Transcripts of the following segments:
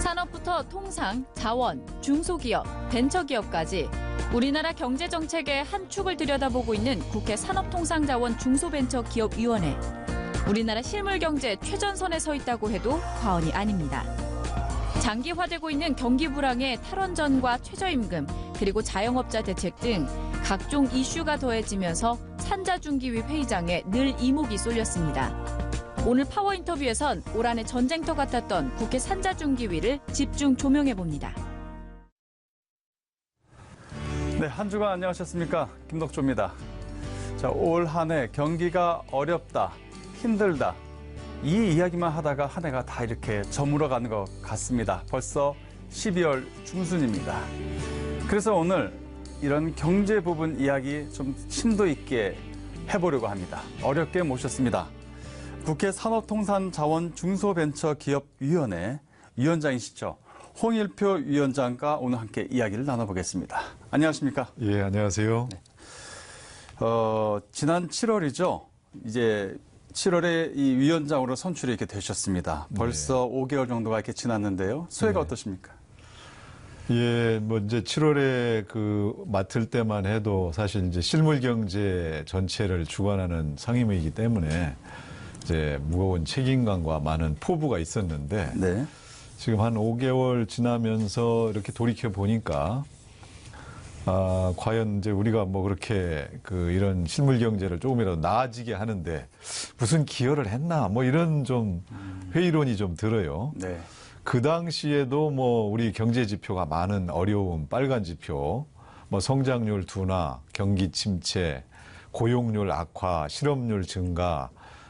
산업부터 통상, 자원, 중소기업, 벤처기업까지 우리나라 경제정책의 한 축을 들여다보고 있는 국회 산업통상자원중소벤처기업위원회. 우리나라 실물경제 최전선에 서 있다고 해도 과언이 아닙니다. 장기화되고 있는 경기 불황에 탈원전과 최저임금, 그리고 자영업자 대책 등 각종 이슈가 더해지면서 산자중기위 회의장에 늘 이목이 쏠렸습니다. 오늘 파워 인터뷰에선 올 한해 전쟁터 같았던 국회 산자중기위를 집중 조명해봅니다. 네, 한 주간 안녕하셨습니까? 김덕조입니다. 자, 올 한 해 경기가 어렵다, 힘들다. 이 이야기만 하다가 한 해가 다 이렇게 저물어가는 것 같습니다. 벌써 12월 중순입니다. 그래서 오늘 이런 경제 부분 이야기 좀 심도 있게 해보려고 합니다. 어렵게 모셨습니다. 국회 산업통상자원중소벤처기업위원회 위원장이시죠. 홍일표 위원장과 오늘 함께 이야기를 나눠보겠습니다. 안녕하십니까? 예, 안녕하세요. 네. 지난 7월이죠. 이제 7월에 이 위원장으로 선출이 이렇게 되셨습니다. 벌써 5개월 정도가 이렇게 지났는데요. 소회가 어떠십니까? 예, 뭐 이제 7월에 맡을 때만 해도 사실 이제 실물 경제 전체를 주관하는 상임위이기 때문에 이제 무거운 책임감과 많은 포부가 있었는데 네. 지금 한 5개월 지나면서 이렇게 돌이켜 보니까 과연 이제 우리가 뭐 그렇게 이런 실물 경제를 조금이라도 나아지게 하는데 무슨 기여를 했나 뭐 이런 좀 회의론이 좀 들어요. 네. 그 당시에도 뭐 우리 경제 지표가 많은 어려움, 빨간 지표, 뭐 성장률 둔화, 경기 침체, 고용률 악화, 실업률 증가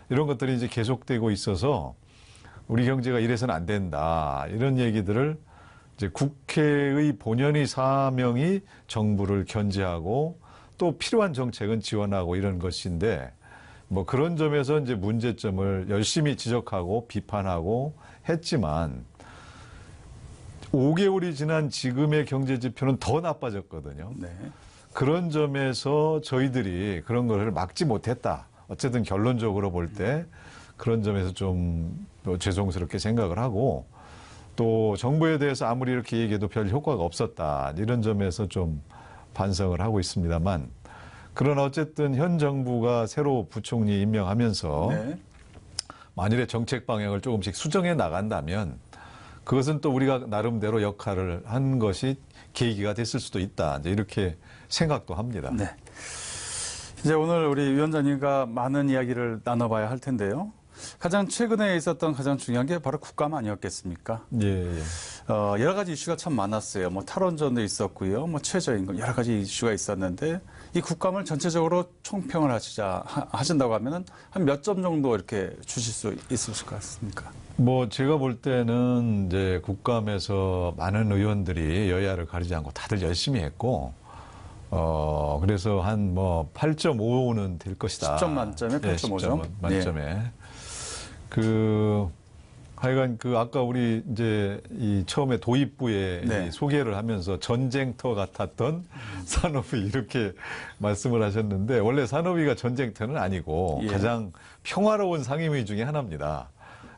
이런 것들이 이제 계속되고 있어서 우리 경제가 이래서는 안 된다. 이런 얘기들을 이제 국회의 본연의 사명이 정부를 견제하고 또 필요한 정책은 지원하고 이런 것인데 뭐 그런 점에서 이제 문제점을 열심히 지적하고 비판하고 했지만 5개월이 지난 지금의 경제 지표는 더 나빠졌거든요. 네. 그런 점에서 저희들이 그런 것을 막지 못했다. 어쨌든 결론적으로 볼 때 그런 점에서 좀 죄송스럽게 생각을 하고 또 정부에 대해서 아무리 이렇게 얘기해도 별 효과가 없었다. 이런 점에서 좀 반성을 하고 있습니다만 그러나 어쨌든 현 정부가 새로 부총리 임명하면서 네. 만일에 정책 방향을 조금씩 수정해 나간다면 그것은 또 우리가 나름대로 역할을 한 것이 계기가 됐을 수도 있다. 이제 이렇게 생각도 합니다. 네. 이제 오늘 우리 위원장님과 많은 이야기를 나눠봐야 할 텐데요. 가장 최근에 있었던 가장 중요한 게 바로 국감 아니었겠습니까? 예. 여러 가지 이슈가 참 많았어요. 뭐 탈원전도 있었고요. 뭐 최저임금 여러 가지 이슈가 있었는데 이 국감을 전체적으로 총평을 하신다고 하면은 한 몇 점 정도 이렇게 주실 수 있을 것 같습니까? 뭐 제가 볼 때는 이제 국감에서 많은 의원들이 여야를 가리지 않고 다들 열심히 했고 그래서 한 뭐 8.5는 될 것이다. 10점 만점에 8.5점. 10점 만점에. 하여간 아까 우리 이제 이 처음에 도입부에 네. 이 소개를 하면서 전쟁터 같았던 산업이 이렇게 말씀을 하셨는데 원래 산업위가 전쟁터는 아니고 예. 가장 평화로운 상임위 중에 하나입니다.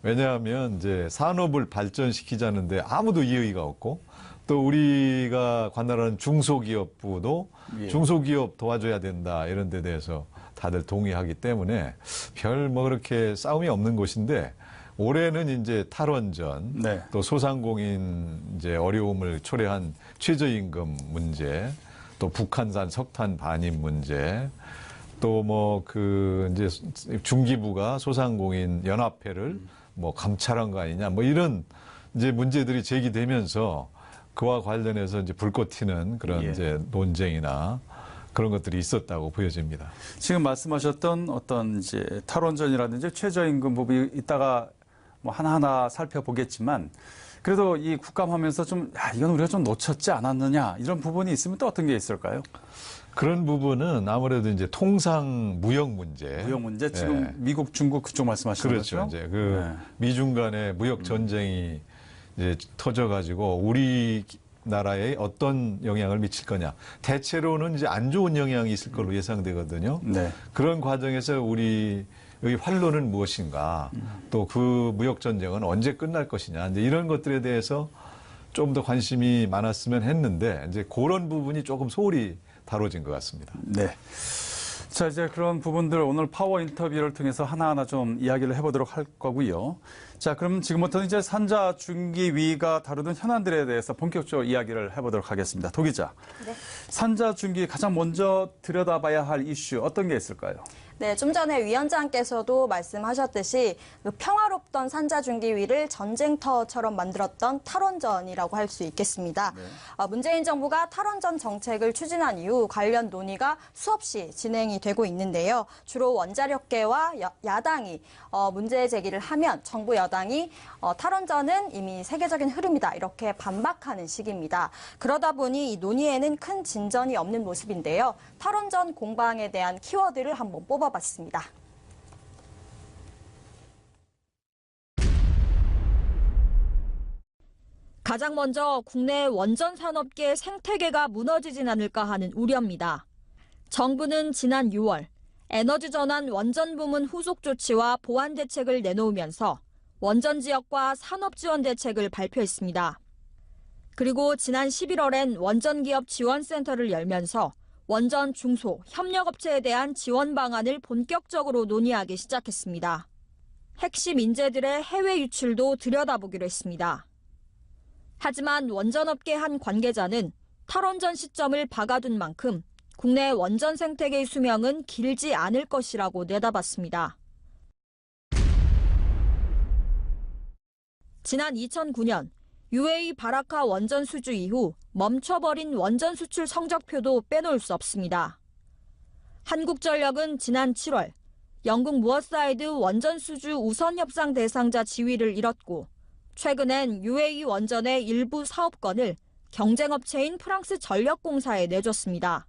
왜냐하면 이제 산업을 발전시키자는데 아무도 이의가 없고 또 우리가 관할하는 중소기업부도 예. 중소기업 도와줘야 된다 이런 데 대해서 다들 동의하기 때문에 별 뭐 그렇게 싸움이 없는 곳인데 올해는 이제 탈원전 네. 또 소상공인 이제 어려움을 초래한 최저임금 문제 또 북한산 석탄 반입 문제 또 뭐 이제 중기부가 소상공인 연합회를 뭐 감찰한 거 아니냐 뭐 이런 이제 문제들이 제기되면서 그와 관련해서 이제 불꽃 튀는 그런 예. 이제 논쟁이나 그런 것들이 있었다고 보여집니다. 지금 말씀하셨던 어떤 이제 탈원전이라든지 최저임금 부분이 이따가 뭐 하나하나 살펴보겠지만 그래도 이 국감하면서 좀 이건 우리가 좀 놓쳤지 않았느냐 이런 부분이 있으면 또 어떤 게 있을까요? 그런 부분은 아무래도 이제 통상 무역 문제. 무역 문제 지금 예. 미국, 중국 그쪽 말씀하시는 그렇죠. 거죠? 이제 네. 미중 간의 무역 전쟁이 이제 터져가지고 우리 나라에 어떤 영향을 미칠 거냐. 대체로는 이제 안 좋은 영향이 있을 걸로 예상되거든요. 네. 그런 과정에서 우리 여기 활로는 무엇인가, 또 그 무역 전쟁은 언제 끝날 것이냐, 이제 이런 것들에 대해서 좀 더 관심이 많았으면 했는데 이제 그런 부분이 조금 소홀히 다뤄진 것 같습니다. 네. 자, 이제 그런 부분들 오늘 파워 인터뷰를 통해서 하나하나 좀 이야기를 해보도록 할 거고요. 자, 그럼 지금부터는 이제 산자중기위가 다루는 현안들에 대해서 본격적으로 이야기를 해보도록 하겠습니다. 도 기자. 네. 산자중기 가장 먼저 들여다봐야 할 이슈 어떤 게 있을까요? 네, 좀 전에 위원장께서도 말씀하셨듯이 그 평화롭던 산자중기위를 전쟁터처럼 만들었던 탈원전이라고 할 수 있겠습니다. 네. 문재인 정부가 탈원전 정책을 추진한 이후 관련 논의가 수없이 진행이 되고 있는데요. 주로 원자력계와 야당이 문제 제기를 하면 정부 여당이 탈원전은 이미 세계적인 흐름이다 이렇게 반박하는 시기입니다. 그러다 보니 이 논의에는 큰 진전이 없는 모습인데요. 탈원전 공방에 대한 키워드를 한번 뽑아봤습니다. 가장 먼저 국내 원전 산업계 생태계가 무너지진 않을까 하는 우려입니다. 정부는 지난 6월 에너지 전환 원전 부문 후속 조치와 보완 대책을 내놓으면서 원전 지역과 산업 지원 대책을 발표했습니다. 그리고 지난 11월엔 원전 기업 지원센터를 열면서 원전 중소, 협력업체에 대한 지원 방안을 본격적으로 논의하기 시작했습니다. 핵심 인재들의 해외 유출도 들여다보기로 했습니다. 하지만 원전업계 한 관계자는 탈원전 시점을 박아둔 만큼 국내 원전 생태계의 수명은 길지 않을 것이라고 내다봤습니다. 지난 2009년 UAE 바라카 원전 수주 이후 멈춰버린 원전 수출 성적표도 빼놓을 수 없습니다. 한국전력은 지난 7월 영국 무어사이드 원전 수주 우선 협상 대상자 지위를 잃었고 최근엔 UAE 원전의 일부 사업권을 경쟁업체인 프랑스 전력공사에 내줬습니다.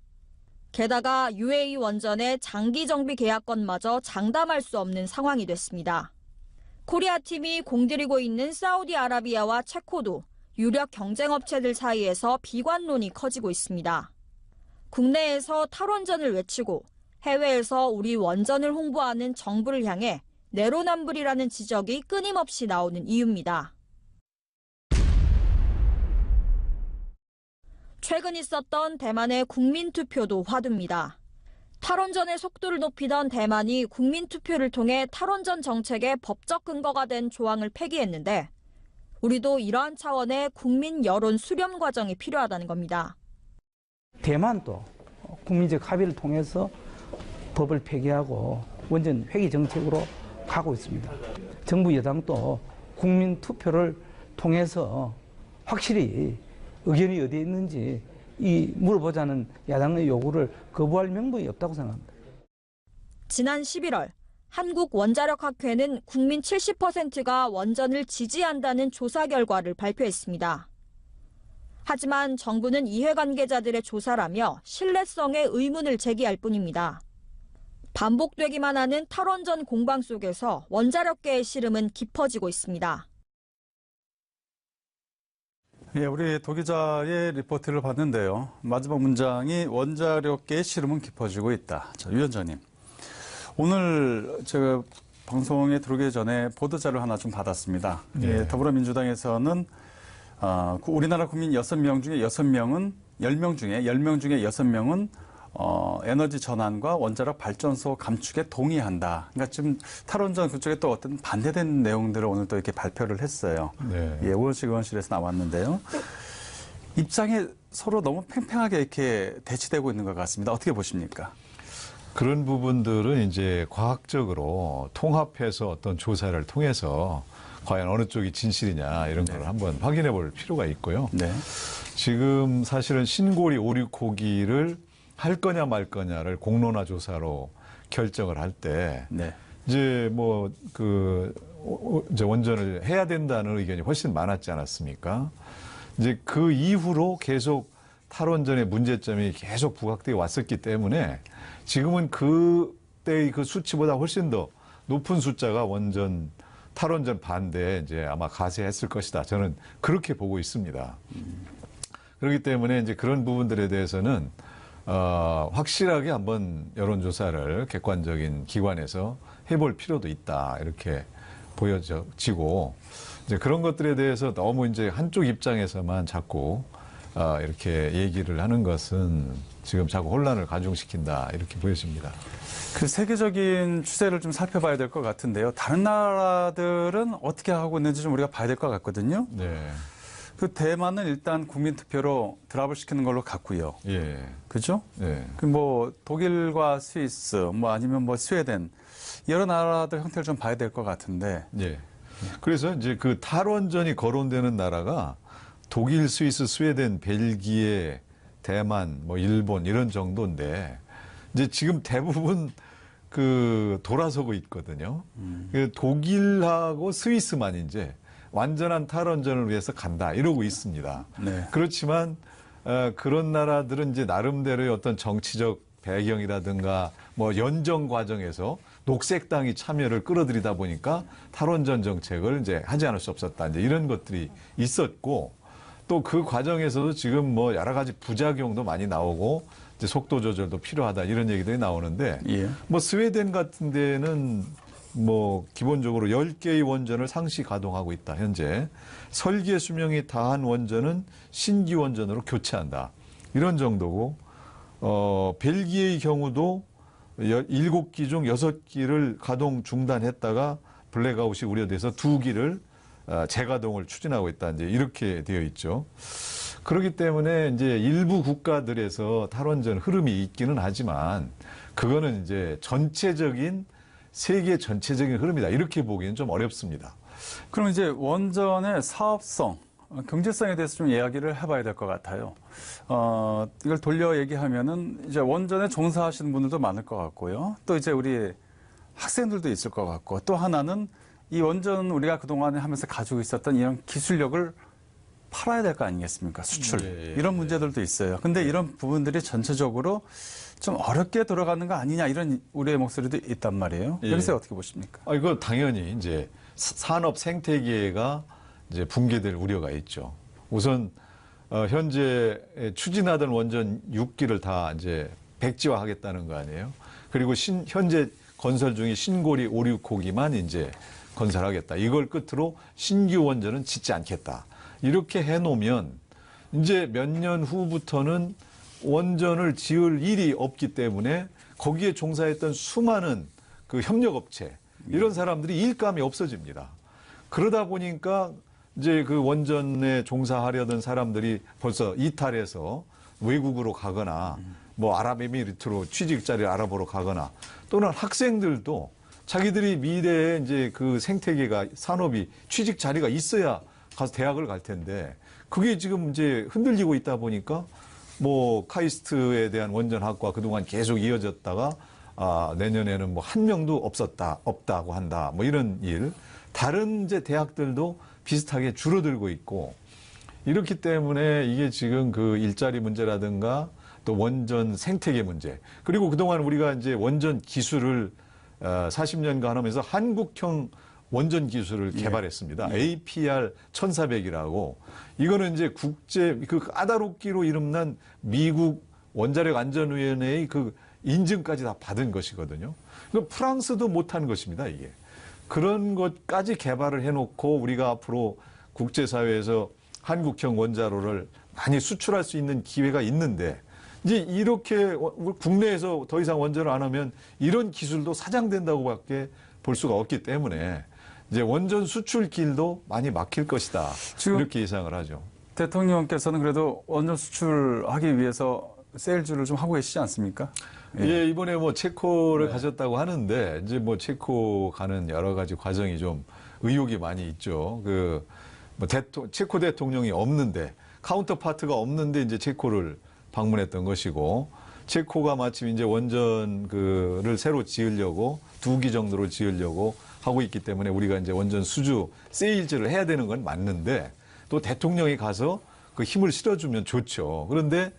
게다가 UAE 원전의 장기 정비 계약권마저 장담할 수 없는 상황이 됐습니다. 코리아팀이 공들이고 있는 사우디아라비아와 체코도 유력 경쟁업체들 사이에서 비관론이 커지고 있습니다. 국내에서 탈원전을 외치고 해외에서 우리 원전을 홍보하는 정부를 향해 내로남불이라는 지적이 끊임없이 나오는 이유입니다. 최근 있었던 대만의 국민투표도 화두입니다. 탈원전의 속도를 높이던 대만이 국민투표를 통해 탈원전 정책의 법적 근거가 된 조항을 폐기했는데 우리도 이러한 차원의 국민 여론 수렴 과정이 필요하다는 겁니다. 대만도 국민적 합의를 통해서 법을 폐기하고 원전 회귀 정책으로 가고 있습니다. 정부 여당도 국민 투표를 통해서 확실히 의견이 어디에 있는지 물어보자는 야당의 요구를 거부할 명분이 없다고 생각합니다. 지난 11월 한국원자력학회는 국민 70%가 원전을 지지한다는 조사 결과를 발표했습니다. 하지만 정부는 이해관계자들의 조사라며 신뢰성에 의문을 제기할 뿐입니다. 반복되기만 하는 탈원전 공방 속에서 원자력계의 시름은 깊어지고 있습니다. 예, 우리 도 기자의 리포트를 봤는데요. 마지막 문장이 원자력계의 시름은 깊어지고 있다. 자, 위원장님. 오늘 제가 방송에 들어오기 전에 보도자료 하나 좀 받았습니다. 네. 예, 더불어민주당에서는 우리나라 국민 6명 중에 6명은 10명 중에 6명은 에너지 전환과 원자력 발전소 감축에 동의한다. 그러니까 지금 탈원전 그쪽에 또 어떤 반대된 내용들을 오늘 또 이렇게 발표를 했어요. 네. 예, 오원식 의원실에서 나왔는데요. 입장이 서로 너무 팽팽하게 이렇게 대치되고 있는 것 같습니다. 어떻게 보십니까? 그런 부분들은 이제 과학적으로 통합해서 어떤 조사를 통해서 과연 어느 쪽이 진실이냐 이런 걸 한번 확인해 볼 필요가 있고요. 네. 지금 사실은 신고리 5, 6호기를 할 거냐 말 거냐를 공론화 조사로 결정을 할 때 이제 이제 원전을 해야 된다는 의견이 훨씬 많았지 않았습니까? 이제 그 이후로 계속 탈원전의 문제점이 계속 부각되어 왔었기 때문에 지금은 그때의 그 수치보다 훨씬 더 높은 숫자가 탈원전 반대에 이제 아마 가세했을 것이다. 저는 그렇게 보고 있습니다. 그렇기 때문에 이제 그런 부분들에 대해서는 확실하게 한번 여론조사를 객관적인 기관에서 해볼 필요도 있다 이렇게 보여지고 이제 그런 것들에 대해서 너무 이제 한쪽 입장에서만 자꾸 이렇게 얘기를 하는 것은 지금 자꾸 혼란을 가중시킨다 이렇게 보여집니다. 그 세계적인 추세를 좀 살펴봐야 될 것 같은데요. 다른 나라들은 어떻게 하고 있는지 좀 우리가 봐야 될 것 같거든요. 네. 그 대만은 일단 국민투표로 드랍을 시키는 걸로 갔고요. 예. 그죠? 네. 그 뭐 독일과 스위스, 뭐 아니면 뭐 스웨덴 여러 나라들 형태를 좀 봐야 될 것 같은데. 예. 그래서 이제 그 탈원전이 거론되는 나라가 독일, 스위스, 스웨덴, 벨기에, 대만, 뭐 일본 이런 정도인데 이제 지금 대부분 그 돌아서고 있거든요. 그 독일하고 스위스만 이제 완전한 탈원전을 위해서 간다 이러고 있습니다. 네. 그렇지만 그런 나라들은 이제 나름대로의 어떤 정치적 배경이라든가 뭐 연정 과정에서 녹색당이 참여를 끌어들이다 보니까 탈원전 정책을 이제 하지 않을 수 없었다. 이제 이런 것들이 있었고 또 그 과정에서도 지금 뭐 여러 가지 부작용도 많이 나오고 이제 속도 조절도 필요하다 이런 얘기들이 나오는데 예. 뭐 스웨덴 같은 데는 뭐 기본적으로 10개의 원전을 상시 가동하고 있다. 현재 설계 수명이 다한 원전은 신규 원전으로 교체한다. 이런 정도고 벨기에의 경우도 7기 중 6기를 가동 중단했다가 블랙아웃이 우려돼서 2기를 재가동을 추진하고 있다. 이제 이렇게 되어 있죠. 그렇기 때문에 이제 일부 국가들에서 탈원전 흐름이 있기는 하지만 그거는 이제 전체적인 세계 전체적인 흐름이다. 이렇게 보기는 좀 어렵습니다. 그럼 이제 원전의 사업성, 경제성에 대해서 좀 이야기를 해봐야 될 것 같아요. 이걸 돌려 얘기하면은 이제 원전에 종사하시는 분들도 많을 것 같고요. 또 이제 우리 학생들도 있을 것 같고 또 하나는 이 원전 우리가 그동안에 하면서 가지고 있었던 이런 기술력을 팔아야 될 거 아니겠습니까? 수출. 예, 이런 문제들도 있어요. 근데 이런 부분들이 전체적으로 좀 어렵게 돌아가는 거 아니냐 이런 우려의 목소리도 있단 말이에요. 예. 여기서 어떻게 보십니까? 이거 당연히 이제 산업 생태계가 이제 붕괴될 우려가 있죠. 우선 현재 추진하던 원전 6기를 다 이제 백지화하겠다는 거 아니에요. 그리고 현재 건설 중인 신고리 5, 6호기만 이제 건설하겠다. 이걸 끝으로 신규 원전은 짓지 않겠다. 이렇게 해놓으면 이제 몇 년 후부터는 원전을 지을 일이 없기 때문에 거기에 종사했던 수많은 그 협력업체 이런 사람들이 일감이 없어집니다. 그러다 보니까 이제 그 원전에 종사하려던 사람들이 벌써 이탈해서 외국으로 가거나 뭐 아랍에미리트로 취직 자리를 알아보러 가거나 또는 학생들도 자기들이 미래에 이제 그 생태계가 산업이 취직 자리가 있어야 가서 대학을 갈 텐데 그게 지금 이제 흔들리고 있다 보니까 뭐 카이스트에 대한 원전학과 그동안 계속 이어졌다가 내년에는 뭐 한 명도 없다고 한다. 뭐 이런 일. 다른 이제 대학들도 비슷하게 줄어들고 있고 이렇기 때문에 이게 지금 그 일자리 문제라든가 또 원전 생태계 문제 그리고 그동안 우리가 이제 원전 기술을 40년간 하면서 한국형 원전 기술을 개발했습니다. APR 1400이라고 이거는 이제 국제 그 까다롭기로 이름난 미국 원자력 안전위원회의 그 인증까지 다 받은 것이거든요. 그 프랑스도 못한 것입니다, 이게. 그런 것까지 개발을 해놓고 우리가 앞으로 국제사회에서 한국형 원자로를 많이 수출할 수 있는 기회가 있는데 이제 이렇게 국내에서 더 이상 원전을 안 하면 이런 기술도 사장된다고밖에 볼 수가 없기 때문에 이제 원전 수출 길도 많이 막힐 것이다. 이렇게 예상을 하죠. 대통령께서는 그래도 원전 수출하기 위해서 세일즈를 좀 하고 계시지 않습니까? 예, 이번에 뭐 체코를 가셨다고 하는데 이제 뭐 체코 가는 여러 가지 과정이 좀 의혹이 많이 있죠. 그 뭐 체코 대통령이 없는데 카운터 파트가 없는데 이제 체코를 방문했던 것이고 체코가 마침 이제 원전 그를 새로 지으려고 2기 정도로 지으려고 하고 있기 때문에 우리가 이제 원전 수주 세일즈를 해야 되는 건 맞는데 또 대통령이 가서 그 힘을 실어주면 좋죠. 그런데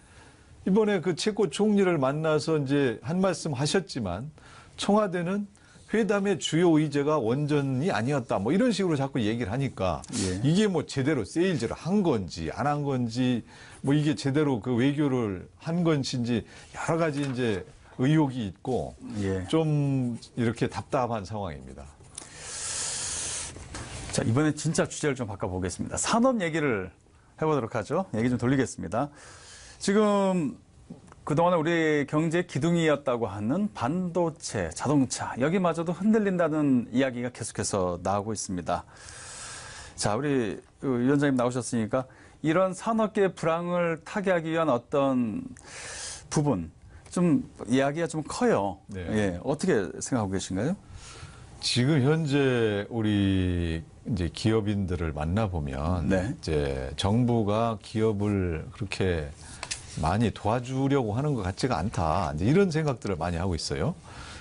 이번에 그 체코 총리를 만나서 이제 한 말씀 하셨지만 청와대는 회담의 주요 의제가 원전이 아니었다. 뭐 이런 식으로 자꾸 얘기를 하니까 이게 뭐 제대로 세일즈를 한 건지 안 한 건지 뭐 이게 제대로 그 외교를 한 건지 여러 가지 이제 의혹이 있고 예. 좀 이렇게 답답한 상황입니다. 자, 이번에 진짜 주제를 좀 바꿔보겠습니다. 산업 얘기를 해보도록 하죠. 얘기 좀 돌리겠습니다. 지금 그동안 우리 경제 기둥이었다고 하는 반도체, 자동차, 여기마저도 흔들린다는 이야기가 계속해서 나오고 있습니다. 자, 우리 위원장님 나오셨으니까 이런 산업계 불황을 타개하기 위한 어떤 부분, 좀 이야기가 좀 커요. 네. 예, 어떻게 생각하고 계신가요? 지금 현재 우리 이제 기업인들을 만나보면 네. 이제 정부가 기업을 그렇게 많이 도와주려고 하는 것 같지가 않다. 이제 이런 생각들을 많이 하고 있어요.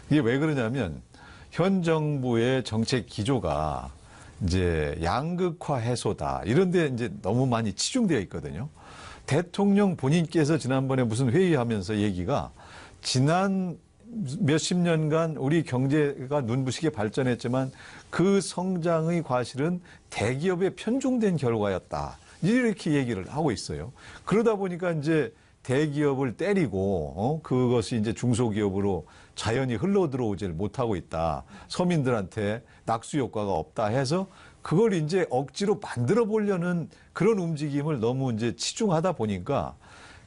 이게 왜 그러냐면 현 정부의 정책 기조가 이제 양극화 해소다. 이런 데 이제 너무 많이 치중되어 있거든요. 대통령 본인께서 지난번에 무슨 회의하면서 얘기가 지난 몇십 년간 우리 경제가 눈부시게 발전했지만 그 성장의 과실은 대기업에 편중된 결과였다. 이렇게 얘기를 하고 있어요. 그러다 보니까 이제 대기업을 때리고 그것이 이제 중소기업으로 자연히 흘러 들어오질 못하고 있다. 서민들한테 낙수 효과가 없다 해서 그걸 이제 억지로 만들어 보려는 그런 움직임을 너무 이제 치중하다 보니까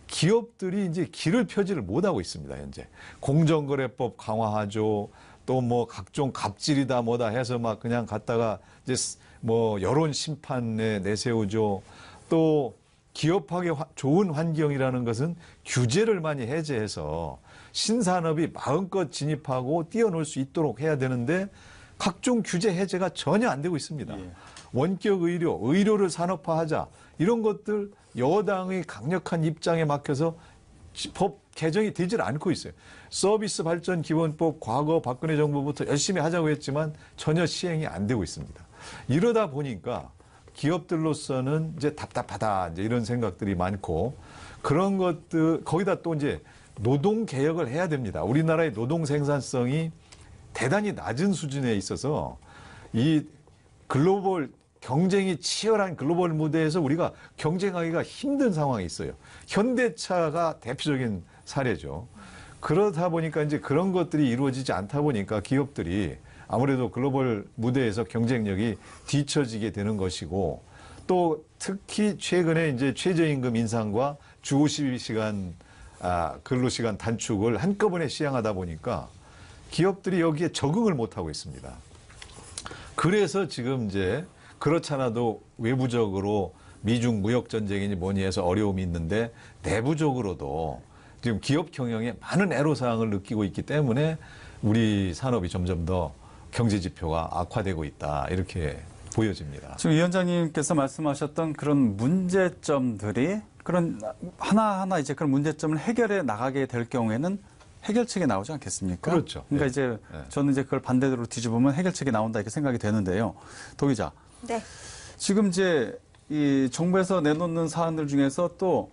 기업들이 이제 길을 펴지를 못하고 있습니다, 현재. 공정거래법 강화하죠. 또 뭐 각종 갑질이다 뭐다 해서 막 그냥 갔다가 이제 뭐 여론 심판에 내세우죠. 또 기업하기 좋은 환경이라는 것은 규제를 많이 해제해서 신산업이 마음껏 진입하고 뛰어놀 수 있도록 해야 되는데 각종 규제 해제가 전혀 안 되고 있습니다. 예. 원격 의료, 의료를 산업화하자 이런 것들 여당의 강력한 입장에 막혀서 법 개정이 되질 않고 있어요. 서비스 발전 기본법 과거 박근혜 정부부터 열심히 하자고 했지만 전혀 시행이 안 되고 있습니다. 이러다 보니까 기업들로서는 이제 답답하다 이제 이런 생각들이 많고 그런 것들 거기다 또 이제 노동 개혁을 해야 됩니다. 우리나라의 노동 생산성이 대단히 낮은 수준에 있어서 이 글로벌 경쟁이 치열한 글로벌 무대에서 우리가 경쟁하기가 힘든 상황이 있어요. 현대차가 대표적인 사례죠. 그러다 보니까 이제 그런 것들이 이루어지지 않다 보니까 기업들이 아무래도 글로벌 무대에서 경쟁력이 뒤처지게 되는 것이고 또 특히 최근에 이제 최저임금 인상과 주 52시간 근로시간 단축을 한꺼번에 시행하다 보니까 기업들이 여기에 적응을 못하고 있습니다. 그래서 지금 이제 그렇잖아도 외부적으로 미중 무역 전쟁이니 뭐니 해서 어려움이 있는데 내부적으로도 지금 기업 경영에 많은 애로사항을 느끼고 있기 때문에 우리 산업이 점점 더 경제 지표가 악화되고 있다 이렇게 보여집니다. 지금 위원장님께서 말씀하셨던 그런 문제점들이 그런 하나하나 이제 그런 문제점을 해결해 나가게 될 경우에는 해결책이 나오지 않겠습니까? 그렇죠. 그러니까 네. 이제 네. 저는 이제 그걸 반대로 뒤집으면 해결책이 나온다 이렇게 생각이 되는데요. 도 기자. 네. 지금 이제 이 정부에서 내놓는 사안들 중에서 또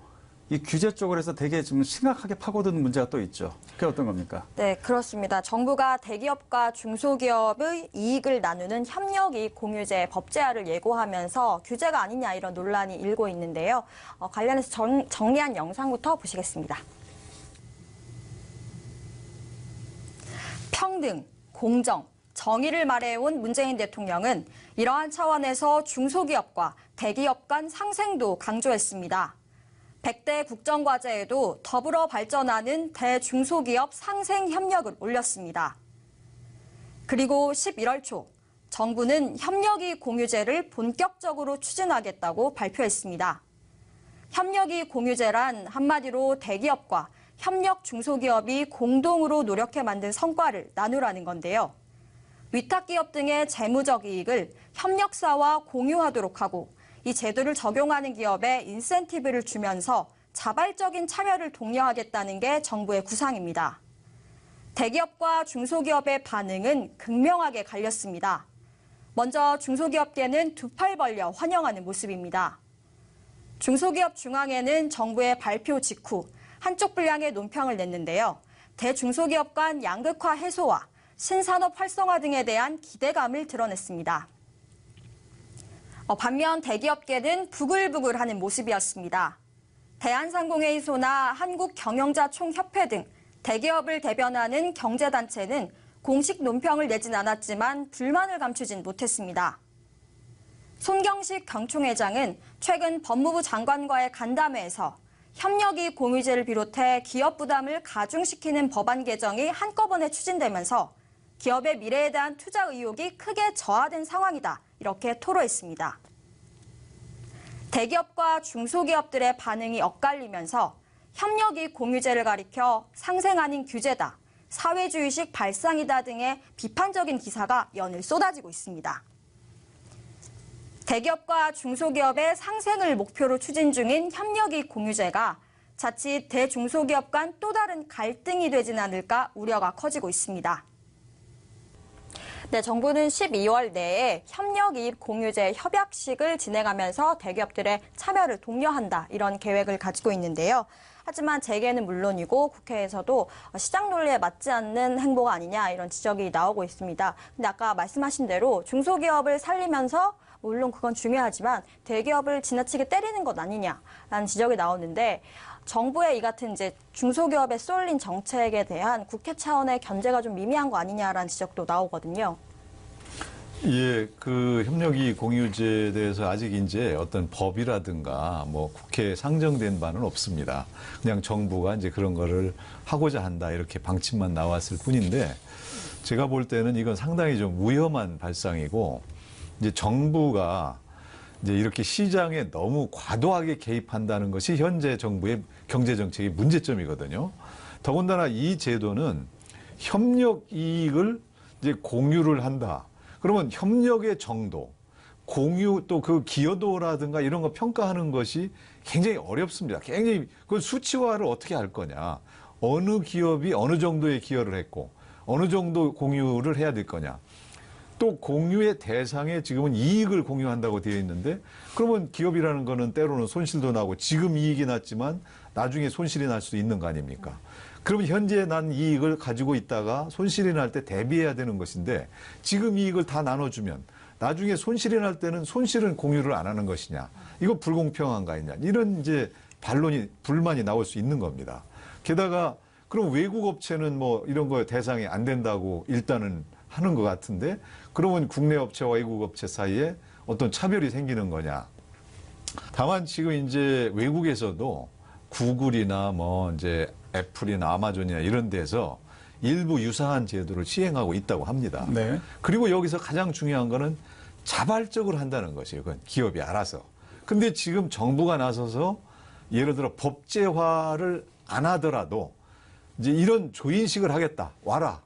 이 규제 쪽으로 해서 되게 좀 심각하게 파고드는 문제가 또 있죠. 그게 어떤 겁니까? 네, 그렇습니다. 정부가 대기업과 중소기업의 이익을 나누는 협력이익 공유제 법제화를 예고하면서 규제가 아니냐 이런 논란이 일고 있는데요. 관련해서 정리한 영상부터 보시겠습니다. 평등, 공정, 정의를 말해온 문재인 대통령은 이러한 차원에서 중소기업과 대기업 간 상생도 강조했습니다. 100대 국정과제에도 더불어 발전하는 대중소기업 상생 협력을 올렸습니다. 그리고 11월 초 정부는 협력이익 공유제를 본격적으로 추진하겠다고 발표했습니다. 협력이익 공유제란 한마디로 대기업과 협력 중소기업이 공동으로 노력해 만든 성과를 나누라는 건데요. 위탁기업 등의 재무적 이익을 협력사와 공유하도록 하고 이 제도를 적용하는 기업에 인센티브를 주면서 자발적인 참여를 독려하겠다는 게 정부의 구상입니다. 대기업과 중소기업의 반응은 극명하게 갈렸습니다. 먼저 중소기업계는 두 팔 벌려 환영하는 모습입니다. 중소기업 중앙회는 정부의 발표 직후 한쪽 분량의 논평을 냈는데요. 대중소기업 간 양극화 해소와 신산업 활성화 등에 대한 기대감을 드러냈습니다. 반면 대기업계는 부글부글하는 모습이었습니다. 대한상공회의소나 한국경영자총협회 등 대기업을 대변하는 경제단체는 공식 논평을 내진 않았지만 불만을 감추진 못했습니다. 손경식 경총회장은 최근 법무부 장관과의 간담회에서 협력이익 공유제를 비롯해 기업 부담을 가중시키는 법안 개정이 한꺼번에 추진되면서 기업의 미래에 대한 투자 의욕이 크게 저하된 상황이다, 이렇게 토로했습니다. 대기업과 중소기업들의 반응이 엇갈리면서 협력이익 공유제를 가리켜 상생 아닌 규제다, 사회주의식 발상이다 등의 비판적인 기사가 연일 쏟아지고 있습니다. 대기업과 중소기업의 상생을 목표로 추진 중인 협력이익 공유제가 자칫 대중소기업 간 또 다른 갈등이 되진 않을까 우려가 커지고 있습니다. 네, 정부는 12월 내에 협력이익 공유제 협약식을 진행하면서 대기업들의 참여를 독려한다, 이런 계획을 가지고 있는데요. 하지만 재계는 물론이고 국회에서도 시장 논리에 맞지 않는 행보가 아니냐, 이런 지적이 나오고 있습니다. 근데 아까 말씀하신 대로 중소기업을 살리면서 물론 그건 중요하지만 대기업을 지나치게 때리는 것 아니냐라는 지적이 나오는데, 정부의 이 같은 이제 중소기업에 쏠린 정책에 대한 국회 차원의 견제가 좀 미미한 거 아니냐라는 지적도 나오거든요. 예, 그 협력이익 공유제에 대해서 아직 이제 어떤 법이라든가 뭐 국회에 상정된 바는 없습니다. 그냥 정부가 이제 그런 거를 하고자 한다, 이렇게 방침만 나왔을 뿐인데, 제가 볼 때는 이건 상당히 좀 위험한 발상이고, 이제 정부가 이제 이렇게 시장에 너무 과도하게 개입한다는 것이 현재 정부의 경제 정책의 문제점이거든요. 더군다나 이 제도는 협력 이익을 이제 공유를 한다. 그러면 협력의 정도, 공유, 또 그 기여도라든가 이런 거 평가하는 것이 굉장히 어렵습니다. 굉장히 그 수치화를 어떻게 할 거냐. 어느 기업이 어느 정도의 기여를 했고 어느 정도 공유를 해야 될 거냐. 또 공유의 대상에 지금은 이익을 공유한다고 되어 있는데, 그러면 기업이라는 거는 때로는 손실도 나고 지금 이익이 났지만 나중에 손실이 날 수도 있는 거 아닙니까? 그럼 현재 난 이익을 가지고 있다가 손실이 날 때 대비해야 되는 것인데, 지금 이익을 다 나눠주면 나중에 손실이 날 때는 손실은 공유를 안 하는 것이냐, 이거 불공평한 거 아니냐, 이런 이제 불만이 나올 수 있는 겁니다. 게다가 그럼 외국 업체는 뭐 이런 거 대상이 안 된다고 일단은 하는 것 같은데, 그러면 국내 업체와 외국 업체 사이에 어떤 차별이 생기는 거냐. 다만 지금 이제 외국에서도 구글이나 뭐 이제 애플이나 아마존이나 이런 데서 일부 유사한 제도를 시행하고 있다고 합니다. 네. 그리고 여기서 가장 중요한 거는 자발적으로 한다는 것이에요. 그건 기업이 알아서. 근데 지금 정부가 나서서 예를 들어 법제화를 안 하더라도 이제 이런 조인식을 하겠다, 와라,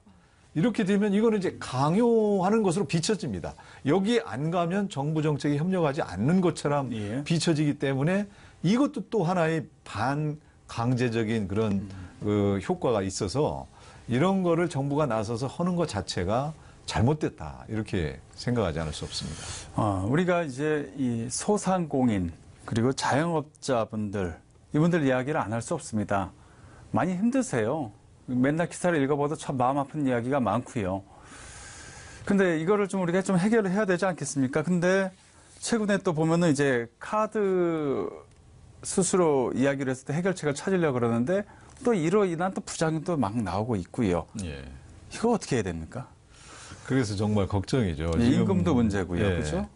이렇게 되면 이거는 이제 강요하는 것으로 비춰집니다. 여기에 안 가면 정부 정책에 협력하지 않는 것처럼 예. 비춰지기 때문에 이것도 또 하나의 반강제적인 그런 그 효과가 있어서 이런 거를 정부가 나서서 하는 것 자체가 잘못됐다, 이렇게 생각하지 않을 수 없습니다. 우리가 이제 이 소상공인 그리고 자영업자분들, 이분들 이야기를 안 할 수 없습니다. 많이 힘드세요. 맨날 기사를 읽어봐도 참 마음 아픈 이야기가 많고요. 근데 이거를 좀 우리가 좀 해결을 해야 되지 않겠습니까? 근데 최근에 또 보면은 이제 카드 수수료 이야기를 했을 때 해결책을 찾으려고 그러는데 또 이로 인한 또 부작용도 막 나오고 있고요. 예. 이거 어떻게 해야 됩니까? 그래서 정말 걱정이죠. 네, 지금, 임금도 문제고요. 예. 그렇죠?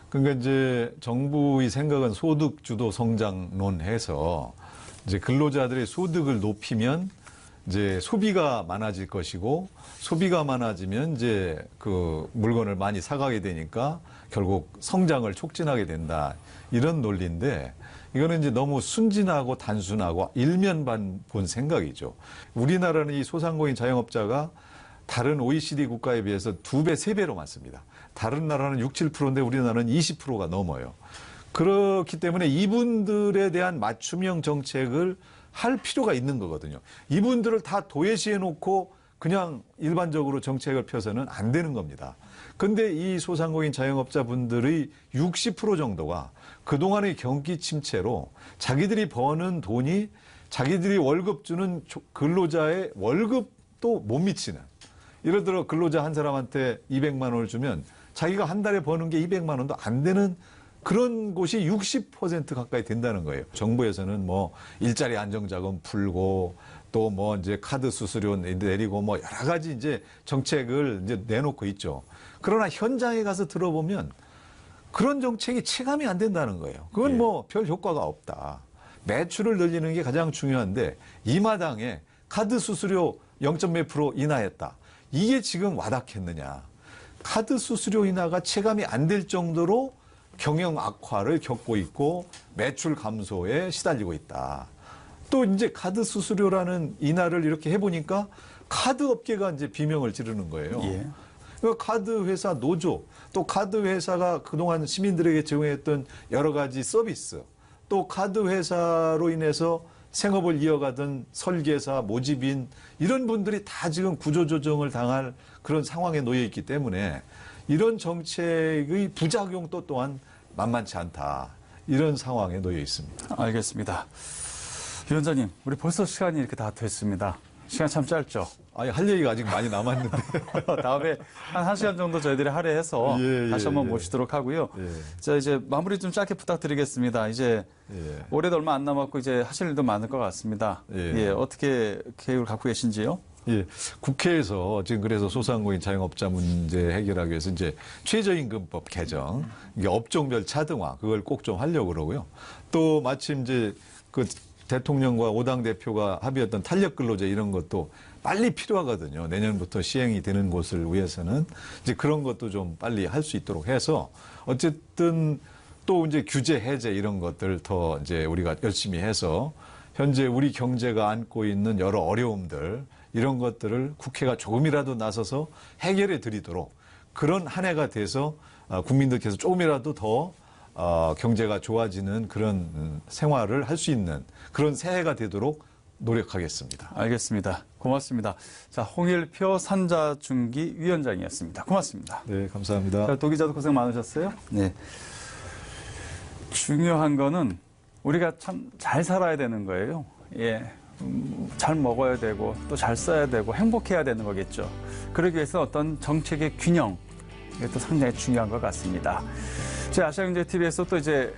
그러니까 이제 정부의 생각은 소득 주도 성장론 해서 이제 근로자들의 소득을 높이면 이제 소비가 많아질 것이고, 소비가 많아지면 이제 그 물건을 많이 사가게 되니까 결국 성장을 촉진하게 된다, 이런 논리인데, 이거는 이제 너무 순진하고 단순하고 일면만 본 생각이죠. 우리나라는 이 소상공인 자영업자가 다른 OECD 국가에 비해서 2배, 3배로 많습니다. 다른 나라는 6, 7%인데 우리나라는 20%가 넘어요. 그렇기 때문에 이분들에 대한 맞춤형 정책을 할 필요가 있는 거거든요. 이분들을 다 도외시해 놓고 그냥 일반적으로 정책을 펴서는 안 되는 겁니다. 근데 이 소상공인 자영업자분들의 60% 정도가 그동안의 경기 침체로 자기들이 버는 돈이 자기들이 월급 주는 근로자의 월급도 못 미치는, 예를 들어 근로자 한 사람한테 200만 원을 주면 자기가 한 달에 버는 게 200만 원도 안 되는 그런 곳이 60% 가까이 된다는 거예요. 정부에서는 뭐 일자리 안정자금 풀고 또 뭐 이제 카드 수수료 내리고 뭐 여러 가지 이제 정책을 이제 내놓고 있죠. 그러나 현장에 가서 들어보면 그런 정책이 체감이 안 된다는 거예요. 그건 뭐 별 효과가 없다. 매출을 늘리는 게 가장 중요한데 이 마당에 카드 수수료 0.몇% 인하했다. 이게 지금 와닿겠느냐. 카드 수수료 인하가 체감이 안 될 정도로 경영 악화를 겪고 있고 매출 감소에 시달리고 있다. 또 이제 카드 수수료라는 인하를 이렇게 해보니까 카드 업계가 이제 비명을 지르는 거예요. 예. 그 카드 회사 노조, 또 카드 회사가 그동안 시민들에게 제공했던 여러 가지 서비스, 또 카드 회사로 인해서 생업을 이어가던 설계사, 모집인 이런 분들이 다 지금 구조조정을 당할 그런 상황에 놓여 있기 때문에 이런 정책의 부작용도 또한 만만치 않다. 이런 상황에 놓여 있습니다. 알겠습니다. 위원장님, 우리 벌써 시간이 이렇게 다 됐습니다. 시간 참 짧죠? 아니, 할 얘기가 아직 많이 남았는데. 다음에 한 1시간 정도 저희들이 할애해서 예, 다시 한번 예. 모시도록 하고요. 예. 자, 이제 마무리 좀 짧게 부탁드리겠습니다. 이제 예. 올해도 얼마 안 남았고 이제 하실 일도 많을 것 같습니다. 예. 어떻게 계획을 갖고 계신지요? 예, 국회에서 지금 그래서 소상공인 자영업자 문제 해결하기 위해서 이제 최저임금법 개정, 이게 업종별 차등화 그걸 꼭 좀 하려고 그러고요. 또 마침 이제 그 대통령과 5당 대표가 합의했던 탄력 근로제 이런 것도 빨리 필요하거든요. 내년부터 시행이 되는 곳을 위해서는 이제 그런 것도 좀 빨리 할 수 있도록 해서 어쨌든 또 이제 규제 해제 이런 것들 더 이제 우리가 열심히 해서 현재 우리 경제가 안고 있는 여러 어려움들 이런 것들을 국회가 조금이라도 나서서 해결해 드리도록 그런 한 해가 돼서 국민들께서 조금이라도 더 경제가 좋아지는 그런 생활을 할 수 있는 그런 새해가 되도록 노력하겠습니다. 알겠습니다. 고맙습니다. 자, 홍일표 산자중기 위원장이었습니다. 고맙습니다. 네, 감사합니다. 자, 도 기자도 고생 많으셨어요. 네. 중요한 거는 우리가 참 잘 살아야 되는 거예요. 예. 잘 먹어야 되고 또 잘 써야 되고 행복해야 되는 거겠죠. 그러기 위해서 어떤 정책의 균형 이것도 상당히 중요한 것 같습니다. 제 아시아경제TV에서 또 이제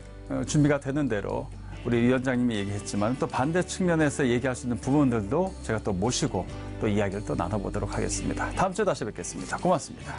준비가 되는 대로 우리 위원장님이 얘기했지만 또 반대 측면에서 얘기할 수 있는 부분들도 제가 또 모시고 또 이야기를 또 나눠보도록 하겠습니다. 다음 주에 다시 뵙겠습니다. 고맙습니다.